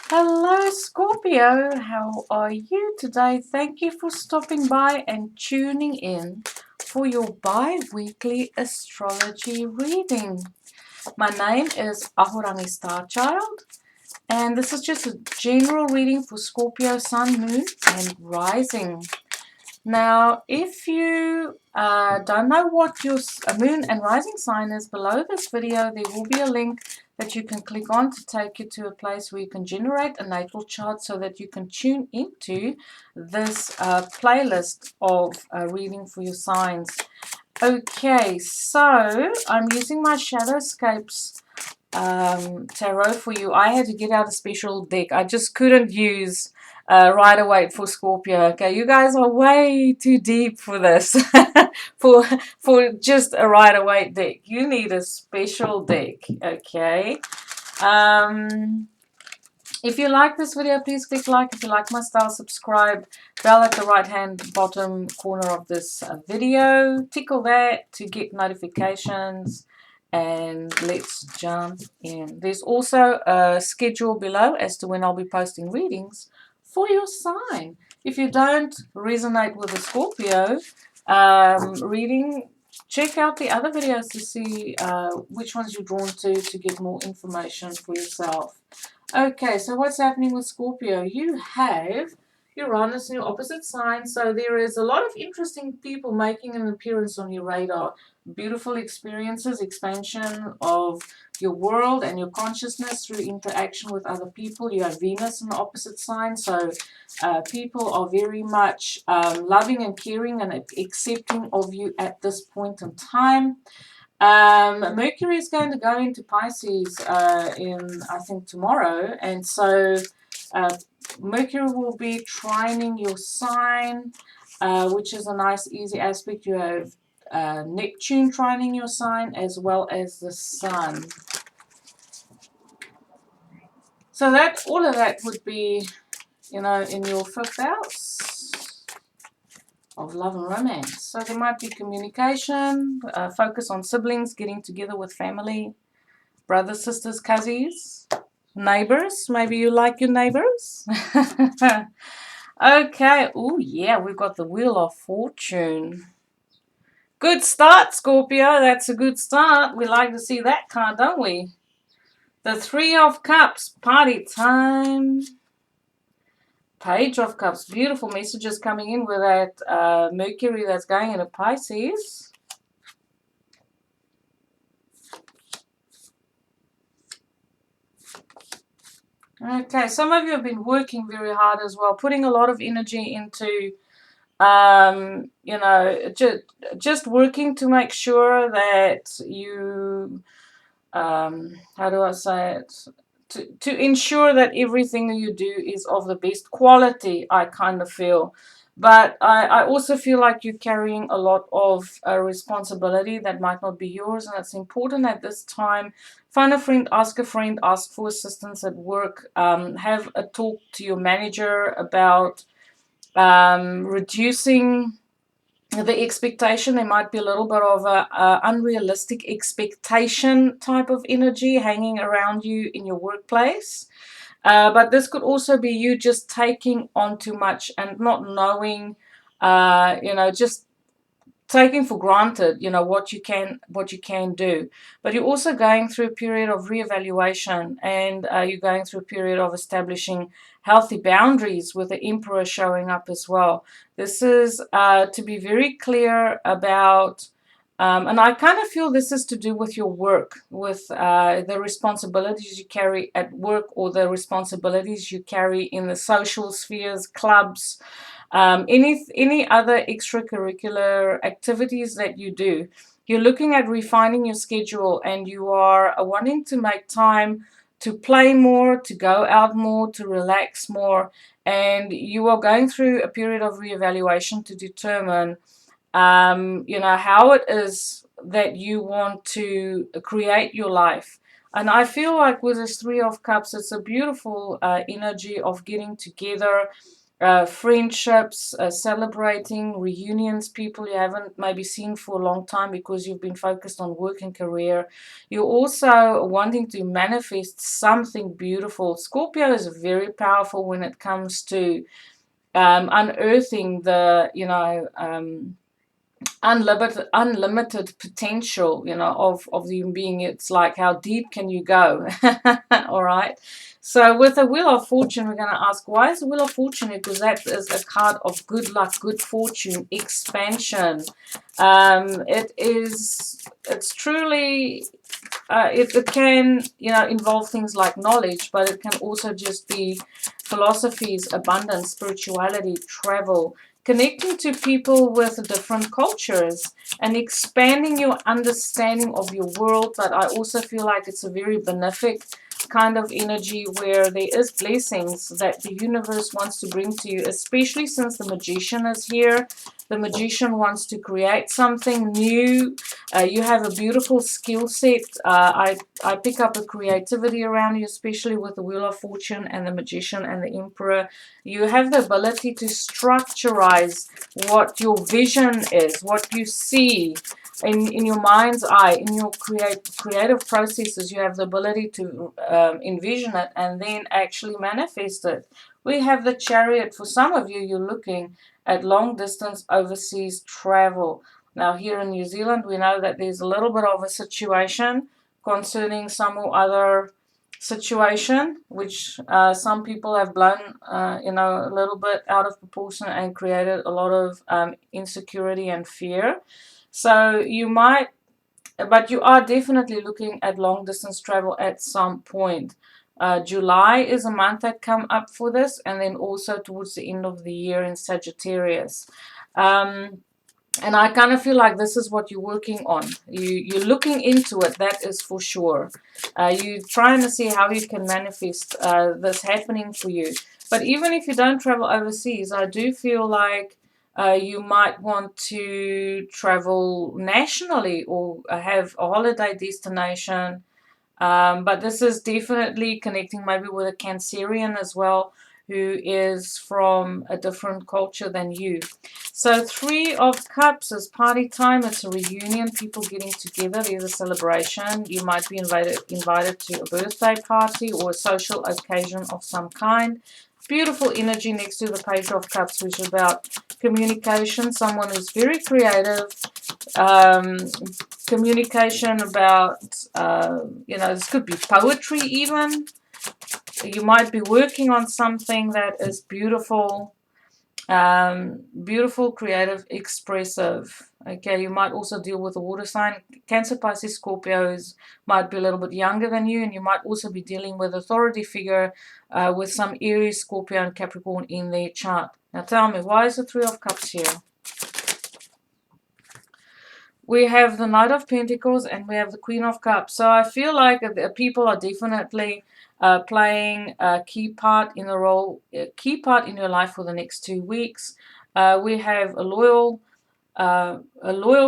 Hello Scorpio, how are you today? Thank you for stopping by and tuning in for your bi-weekly astrology reading. My name is Ahorangi Starchild, and this is just a general reading for Scorpio, Sun, Moon, and Rising. Now, if you don't know what your moon and rising sign is, below this video there will be a link that you can click on to take you to a place where you can generate a natal chart so that you can tune into this playlist of reading for your signs. Okay, so I'm using my Shadowscapes tarot for you. I had to get out a special deck. I just couldn't use Rider-Waite for Scorpio. Okay, you guys are way too deep for this. for just a Rider-Waite deck, you need a special deck. Okay. If you like this video, please click like. If you like my style, subscribe. Bell at the right hand bottom corner of this video. Tickle that to get notifications. And let's jump in. There's also a schedule below as to when I'll be posting readings for your sign. If you don't resonate with the Scorpio reading, check out the other videos to see which ones you're drawn to get more information for yourself. Okay, so what's happening with Scorpio? You have Uranus in your opposite sign, so there is a lot of interesting people making an appearance on your radar. Beautiful experiences, expansion of your world and your consciousness through interaction with other people. You have Venus in the opposite sign, so people are very much loving and caring and accepting of you at this point in time. Mercury is going to go into Pisces in, I think, tomorrow, and so Mercury will be trining your sign, which is a nice, easy aspect. You have Neptune trining your sign as well as the Sun. So that all of that would be, in your fifth house of love and romance. So there might be communication, focus on siblings, getting together with family, brothers, sisters, cousins, neighbors. Maybe you like your neighbors. Okay. Oh, yeah, we've got the Wheel of Fortune. Good start, Scorpio. That's a good start. We like to see that card, don't we? The Three of Cups. Party time. Page of Cups. Beautiful messages coming in with that Mercury that's going into Pisces. Okay, some of you have been working very hard as well, putting a lot of energy into, just working to make sure that you, how do I say it? To ensure that everything you do is of the best quality, I kind of feel. But I also feel like you're carrying a lot of responsibility that might not be yours, and it's important at this time. Find a friend, ask for assistance at work, have a talk to your manager about reducing the expectation. There might be a little bit of a unrealistic expectation type of energy hanging around you in your workplace. But this could also be you just taking on too much and not knowing, just taking for granted, what you can do. But you're also going through a period of reevaluation, and you're going through a period of establishing healthy boundaries with the Emperor showing up as well. This is to be very clear about, and I kind of feel this is to do with your work, with the responsibilities you carry at work, or the responsibilities you carry in the social spheres, clubs, any other extracurricular activities that you do. You're looking at refining your schedule, and you are wanting to make time to play more, to go out more, to relax more, and you are going through a period of reevaluation to determine how it is that you want to create your life. And I feel like with this Three of Cups, it's a beautiful energy of getting together, friendships, celebrating reunions, people you haven't maybe seen for a long time because you've been focused on work and career. You're also wanting to manifest something beautiful. Scorpio is very powerful when it comes to unearthing the, unlimited potential, of the human being. It's like, how deep can you go? All right. So with the Wheel of Fortune, we're going to ask, why is the Wheel of Fortune? Because that is a card of good luck, good fortune, expansion. It's truly, it can, involve things like knowledge, but it can also just be philosophies, abundance, spirituality, travel, connecting to people with different cultures and expanding your understanding of your world. But I also feel like it's a very benefic kind of energy where there is blessings that the universe wants to bring to you, especially since the Magician is here. The Magician wants to create something new. You have a beautiful skill set. I pick up a creativity around you, especially with the Wheel of Fortune and the Magician and the Emperor. You have the ability to structurize what your vision is, what you see in your mind's eye, in your creative processes. You have the ability to envision it and then actually manifest it. We have the Chariot. For some of you, you're looking at long distance overseas travel. Now here in New Zealand, we know that there's a little bit of a situation concerning some or other situation, which some people have blown, a little bit out of proportion and created a lot of insecurity and fear. So you might, but you are definitely looking at long distance travel at some point. July is a month that come up for this, and then also towards the end of the year in Sagittarius. And I kind of feel like this is what you're working on. You're looking into it, that is for sure. You're trying to see how you can manifest this happening for you. But even if you don't travel overseas, I do feel like you might want to travel nationally or have a holiday destination. But this is definitely connecting maybe with a Cancerian as well, who is from a different culture than you. So 3 of Cups is party time. It's a reunion, people getting together. There's a celebration. You might be invited to a birthday party or a social occasion of some kind. Beautiful energy next to the Page of Cups, which is about communication. Someone who's very creative. Communication about, this could be poetry even. You might be working on something that is beautiful, beautiful, creative, expressive. Okay, you might also deal with a water sign. Cancer, Pisces, Scorpios might be a little bit younger than you, and you might also be dealing with authority figure with some Aries, Scorpio, and Capricorn in their chart. Now tell me, why is the 3 of Cups here? We have the Knight of Pentacles and we have the Queen of Cups. So I feel like people are definitely playing a key part in the role, a key part in your life for the next 2 weeks. We have a loyal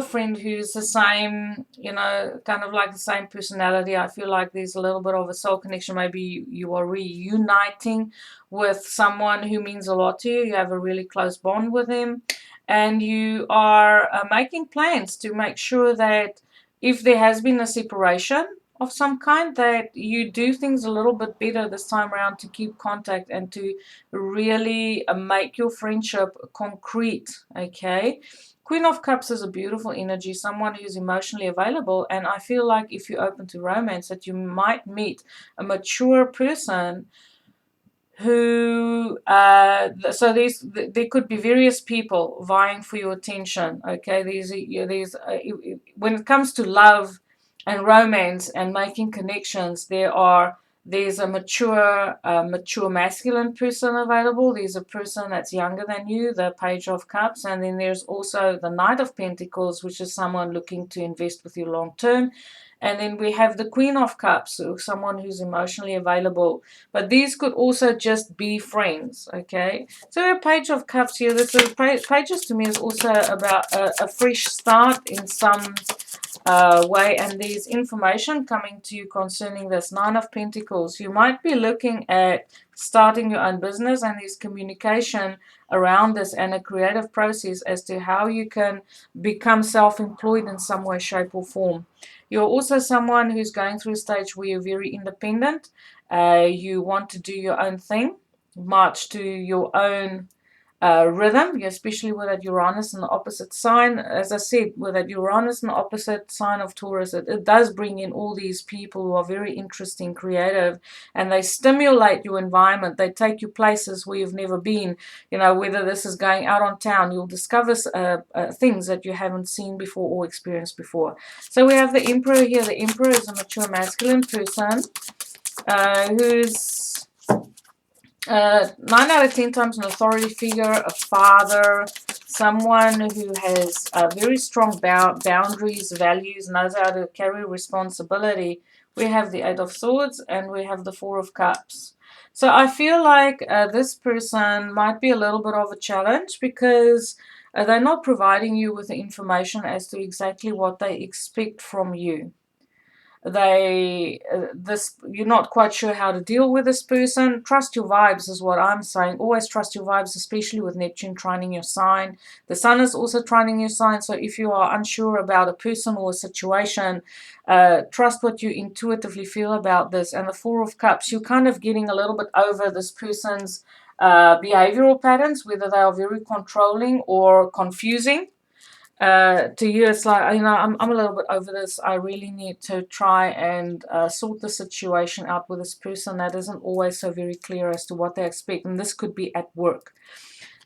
friend who's the same, kind of like the same personality. I feel like there's a little bit of a soul connection. Maybe you are reuniting with someone who means a lot to you. You have a really close bond with him. And you are making plans to make sure that if there has been a separation of some kind, that you do things a little bit better this time around to keep contact and to really make your friendship concrete, okay? Queen of Cups is a beautiful energy, someone who's emotionally available, and I feel like if you're open to romance, that you might meet a mature person who so there could be various people vying for your attention. Okay, when it comes to love and romance and making connections, there's a mature masculine person available. There's a person that's younger than you, the Page of Cups, and then there's also the Knight of Pentacles, which is someone looking to invest with you long term. And then we have the Queen of Cups, so someone who's emotionally available. But these could also just be friends, okay? So a Page of Cups here. Pages to me is also about a fresh start in some way, and there's information coming to you concerning this. 9 of Pentacles. You might be looking at starting your own business, and there's communication around this and a creative process as to how you can become self-employed in some way, shape, or form. You're also someone who's going through a stage where you're very independent. You want to do your own thing, march to your own rhythm, especially with that Uranus in the opposite sign. As I said, with that Uranus in the opposite sign of Taurus, it does bring in all these people who are very interesting, creative, and they stimulate your environment. They take you places where you've never been. You know, whether this is going out on town, you'll discover things that you haven't seen before or experienced before. So we have the Emperor here. The Emperor is a mature masculine person who's 9 out of 10 times an authority figure, a father, someone who has very strong boundaries, values, knows how to carry responsibility. We have the 8 of Swords and we have the 4 of Cups. So I feel like this person might be a little bit of a challenge because they're not providing you with the information as to exactly what they expect from you. You're not quite sure how to deal with this person. Trust your vibes is what I'm saying. Always trust your vibes, especially with Neptune trining your sign. The Sun is also trining your sign, so if you are unsure about a person or a situation, trust what you intuitively feel about this. And the 4 of Cups, you're kind of getting a little bit over this person's behavioral patterns, whether they are very controlling or confusing. To you, it's like, you know, I'm a little bit over this. I really need to try and sort the situation out with this person that isn't always so very clear as to what they expect. And this could be at work.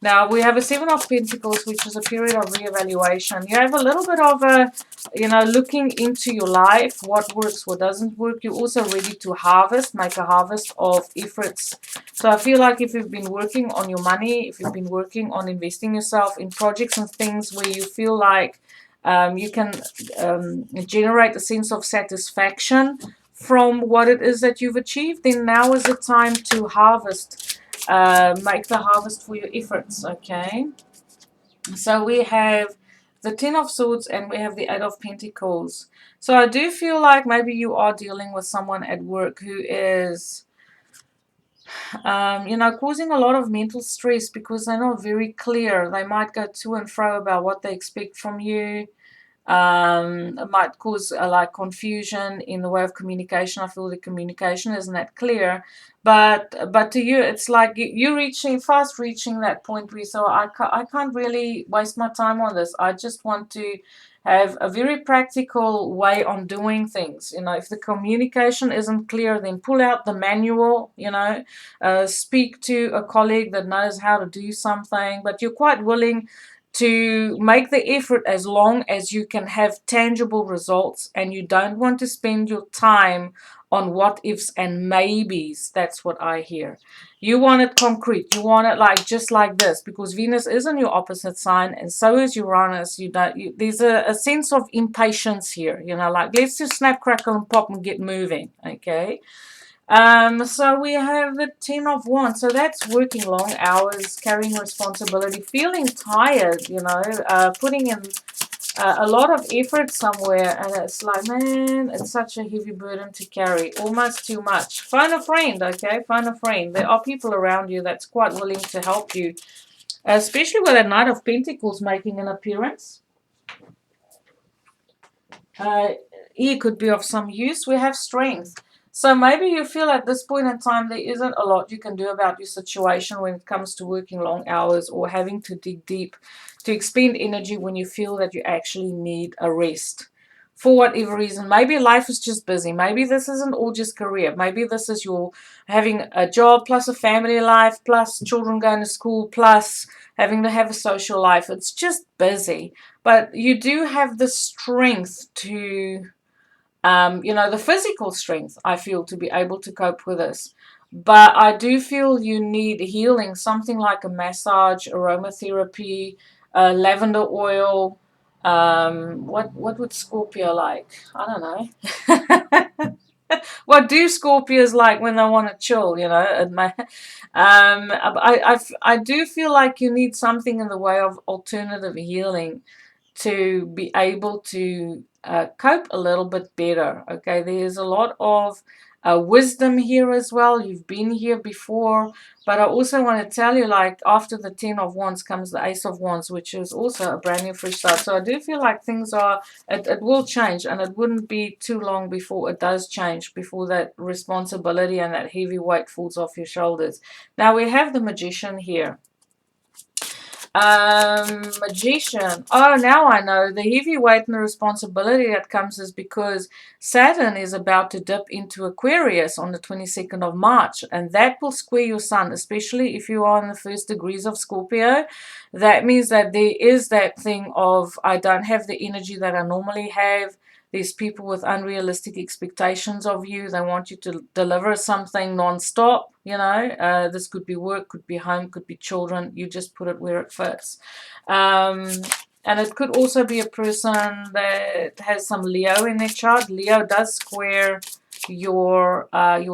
Now, we have a 7 of Pentacles, which is a period of reevaluation. You have a little bit of a, you know, looking into your life, what works, what doesn't work. You're also ready to harvest, make a harvest of efforts. So I feel like if you've been working on your money, if you've been working on investing yourself in projects and things where you feel like you can generate a sense of satisfaction from what it is that you've achieved, then now is the time to harvest. Make the harvest for your efforts, okay? So we have the 10 of Swords and we have the 8 of Pentacles. So I do feel like maybe you are dealing with someone at work who is, you know, causing a lot of mental stress because they're not very clear. They might go to and fro about what they expect from you. It might cause like confusion in the way of communication. I feel the communication isn't that clear, but to you it's like you're fast reaching that point where, so I can't really waste my time on this. I just want to have a very practical way on doing things. You know, if the communication isn't clear, then pull out the manual, you know, speak to a colleague that knows how to do something, but you're quite willing to make the effort as long as you can have tangible results, and you don't want to spend your time on what ifs and maybes. That's what I hear. You want it concrete. You want it like just like this, because Venus is in your opposite sign and so is Uranus. There's a sense of impatience here, you know, like let's just snap, crackle and pop and get moving, okay? So we have the 10 of Wands. So that's working long hours, carrying responsibility, feeling tired, you know, putting in a lot of effort somewhere. And it's like, man, it's such a heavy burden to carry, almost too much. Find a friend, okay? Find a friend. There are people around you that's quite willing to help you, especially with a Knight of Pentacles making an appearance. He could be of some use. We have Strength. So maybe you feel at this point in time there isn't a lot you can do about your situation when it comes to working long hours or having to dig deep to expend energy when you feel that you actually need a rest. For whatever reason, maybe life is just busy. Maybe this isn't all just career. Maybe this is your having a job plus a family life plus children going to school plus having to have a social life. It's just busy. But you do have the strength to you know, the physical strength, I feel, to be able to cope with this. But I do feel you need healing, something like a massage, aromatherapy, lavender oil. What would Scorpio like? I don't know. What do Scorpios like when they want to chill, you know? I do feel like you need something in the way of alternative healing to be able to cope a little bit better. Okay, there's a lot of wisdom here as well. You've been here before, but I also want to tell you, like, after the 10 of Wands comes the Ace of Wands, which is also a brand new fresh start. So I do feel like things are, it will change, and it wouldn't be too long before it does change, before that responsibility and that heavy weight falls off your shoulders. Now we have the Magician here. Magician. Oh, now I know. The heavy weight and the responsibility that comes is because Saturn is about to dip into Aquarius on the 22nd of March, and that will square your sun, especially if you are in the first degrees of Scorpio. That means that there is that thing of, I don't have the energy that I normally have. There's people with unrealistic expectations of you. They want you to deliver something non-stop. You know, this could be work, could be home, could be children. You just put it where it fits. And it could also be a person that has some Leo in their chart. Leo does square your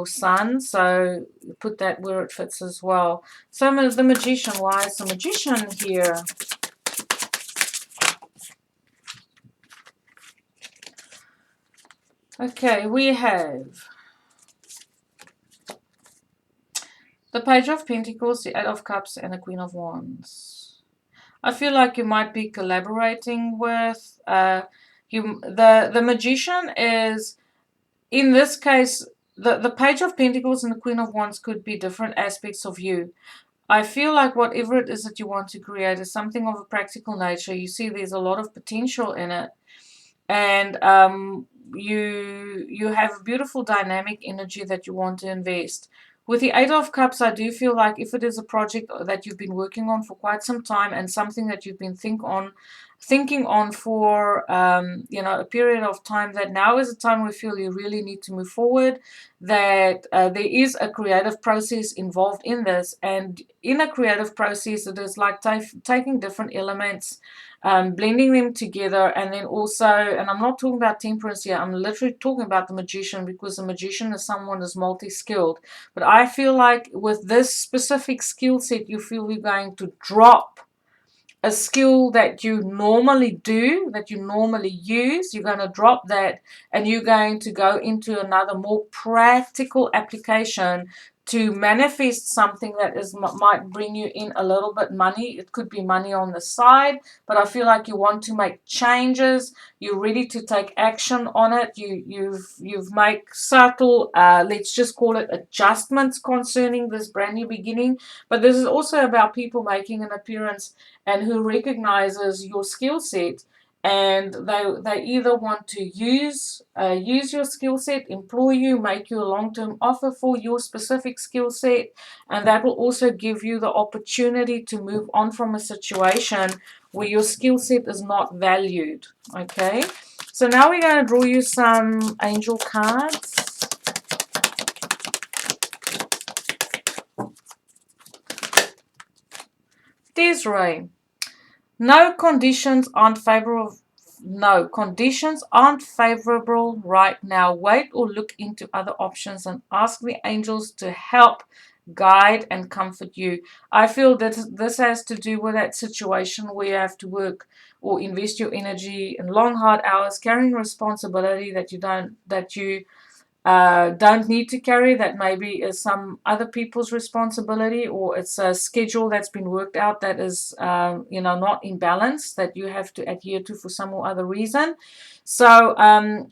sun, so put that where it fits as well. So the Magician, why is the Magician here? Okay, we have the Page of Pentacles, the Eight of Cups, and the Queen of Wands. I feel like you might be collaborating with the Magician is, in this case, the Page of Pentacles and the Queen of Wands could be different aspects of you. I feel like whatever it is that you want to create is something of a practical nature. You see there's a lot of potential in it. And you have a beautiful dynamic energy that you want to invest. With the Eight of Cups, I do feel like if it is a project that you've been working on for quite some time and something that you've been thinking on for you know, a period of time, that now is a time we feel you really need to move forward, that there is a creative process involved in this, and in a creative process it is like taking different elements, blending them together, and then also, and I'm not talking about temperance here, I'm literally talking about the Magician, because the Magician is someone who's multi-skilled. But I feel like with this specific skill set, you feel you're going to drop a skill that you normally do, that you normally use. You're going to drop that, and you're going to go into another more practical application to manifest something that might bring you in a little bit money. It could be money on the side, but I feel like you want to make changes. You're ready to take action on it. You've made subtle, let's just call it adjustments concerning this brand new beginning. But this is also about people making an appearance and who recognizes your skill set, and they either want to use your skill set, employ you, make you a long-term offer for your specific skill set, and that will also give you the opportunity to move on from a situation where your skill set is not valued. Okay, so now we're going to draw you some angel cards. Desiree, no conditions aren't favorable. No, conditions aren't favorable right now. Wait or look into other options and ask the angels to help, guide, and comfort you. I feel that this has to do with that situation where you have to work or invest your energy in long, hard hours, carrying responsibility that you don't need to carry, that maybe is some other people's responsibility, or it's a schedule that's been worked out that is you know, not in balance, that you have to adhere to for some or other reason. So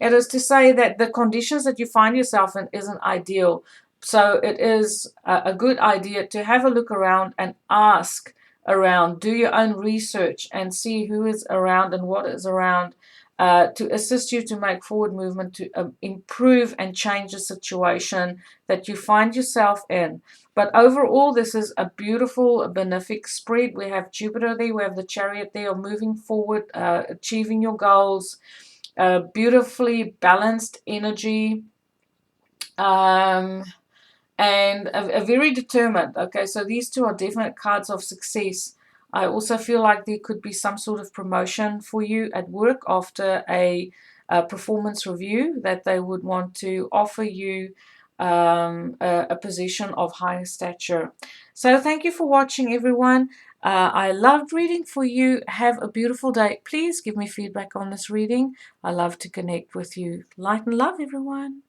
it is to say that the conditions that you find yourself in isn't ideal. So it is a good idea to have a look around and ask around, do your own research and see who is around and what is around, to assist you to make forward movement to improve and change the situation that you find yourself in. But overall, this is a beautiful benefic spread. We have Jupiter there, we have the Chariot there, of moving forward, achieving your goals, beautifully balanced energy, and a very determined. Okay, so these two are definite cards of success. I also feel like there could be some sort of promotion for you at work after a performance review, that they would want to offer you a position of higher stature. So thank you for watching, everyone. I loved reading for you. Have a beautiful day. Please give me feedback on this reading. I love to connect with you. Light and love, everyone.